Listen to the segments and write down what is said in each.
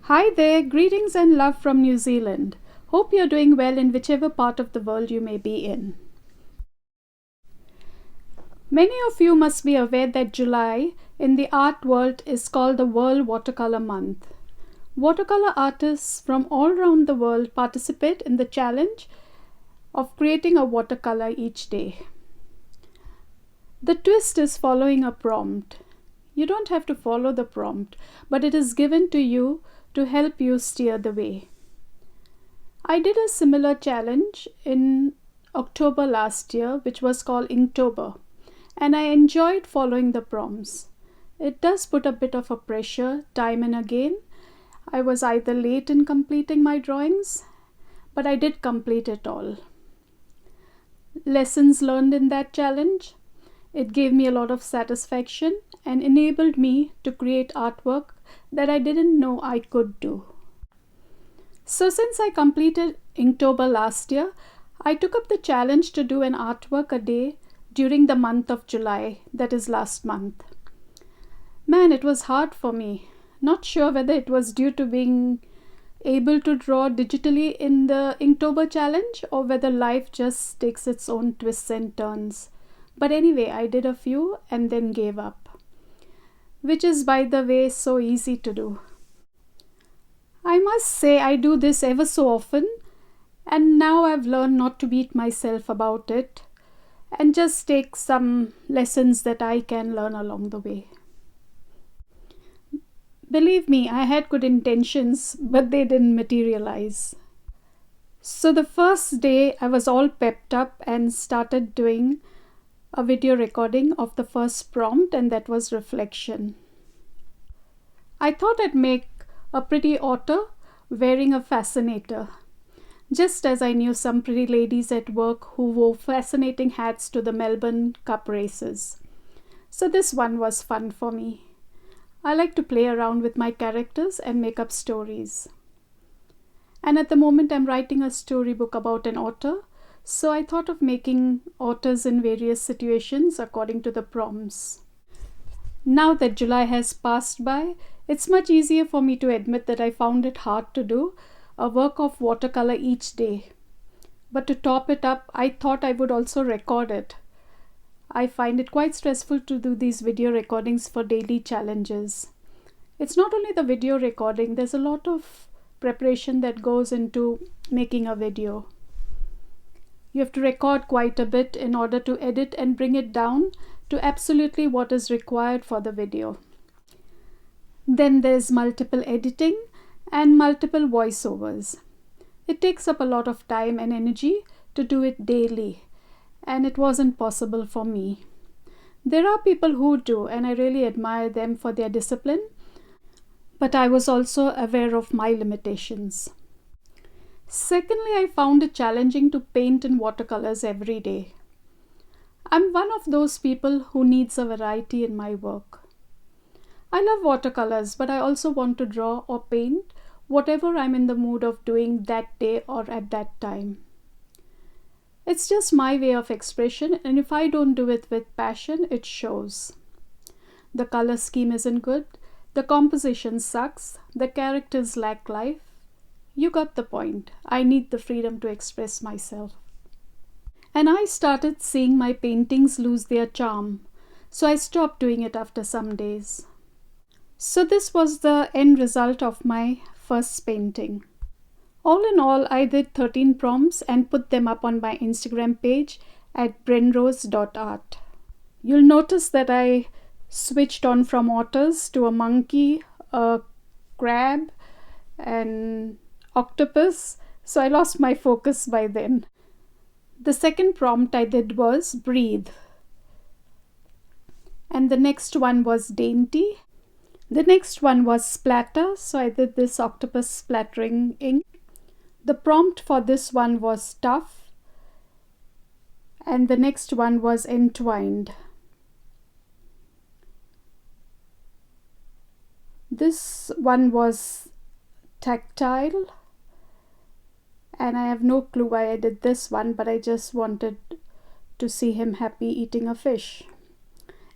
Hi there, greetings and love from New Zealand. Hope you're doing well in whichever part of the world you may be in. Many of you must be aware that July in the art world is called the World Watercolor Month. Watercolor artists from all around the world participate in the challenge of creating a watercolor each day. The twist is following a prompt. You don't have to follow the prompt, but it is given to you to help you steer the way. I did a similar challenge in October last year, which was called Inktober, and I enjoyed following the prompts. It does put a bit of a pressure time and again. I was either late in completing my drawings, but I did complete it all. Lessons learned in that challenge. It gave me a lot of satisfaction and enabled me to create artwork that I didn't know I could do. So since I completed Inktober last year, I took up the challenge to do an artwork a day during the month of July, that is last month. Man, it was hard for me. Not sure whether it was due to being able to draw digitally in the Inktober challenge or whether life just takes its own twists and turns. But anyway, I did a few and then gave up, which is, by the way, so easy to do. I must say I do this ever so often, and now I've learned not to beat myself about it and just take some lessons that I can learn along the way. Believe me, I had good intentions, but they didn't materialize. So the first day I was all pepped up and started doing a video recording of the first prompt, and that was reflection. I thought I'd make a pretty otter wearing a fascinator, just as I knew some pretty ladies at work who wore fascinating hats to the Melbourne Cup races. So this one was fun for me. I like to play around with my characters and make up stories. And at the moment I'm writing a storybook about an otter, so I thought of making otters in various situations according to the prompts. Now that July has passed by, it's much easier for me to admit that I found it hard to do a work of watercolor each day. But to top it up, I thought I would also record it. I find it quite stressful to do these video recordings for daily challenges. It's not only the video recording, there's a lot of preparation that goes into making a video. You have to record quite a bit in order to edit and bring it down to absolutely what is required for the video. Then there's multiple editing and multiple voiceovers. It takes up a lot of time and energy to do it daily, and it wasn't possible for me. There are people who do, and I really admire them for their discipline, but I was also aware of my limitations. Secondly, I found it challenging to paint in watercolors every day. I'm one of those people who needs a variety in my work. I love watercolors, but I also want to draw or paint whatever I'm in the mood of doing that day or at that time. It's just my way of expression, and if I don't do it with passion, it shows. The color scheme isn't good, the composition sucks, the characters lack life. You got the point. I need the freedom to express myself. And I started seeing my paintings lose their charm, so I stopped doing it after some days. So this was the end result of my first painting. All in all, I did 13 prompts and put them up on my Instagram page at BrenRose.art. You'll notice that I switched on from otters to a monkey, a crab, and octopus, so I lost my focus by then. The second prompt I did was breathe. And the next one was dainty. The next one was splatter, so I did this octopus splattering ink. The prompt for this one was tough. And the next one was entwined. This one was tactile. And I have no clue why I did this one, but I just wanted to see him happy eating a fish.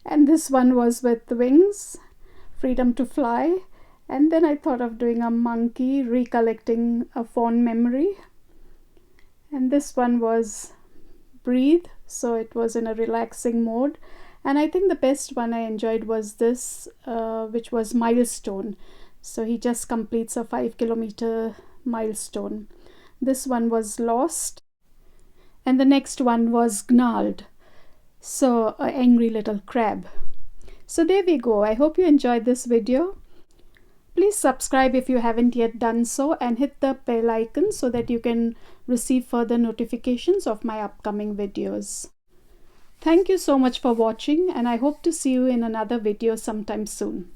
And this one was with wings, freedom to fly, And then I thought of doing a monkey, recollecting a fond memory. And this one was breathe, so it was in a relaxing mode. And I think the best one I enjoyed was this, which was milestone. So he just completes a 5-kilometer milestone. This one was lost, and the next one was gnarled, so an angry little crab. So there we go. I hope you enjoyed this video. Please subscribe if you haven't yet done so, and hit the bell icon so that you can receive further notifications of my upcoming videos. Thank you so much for watching, and I hope to see you in another video sometime soon.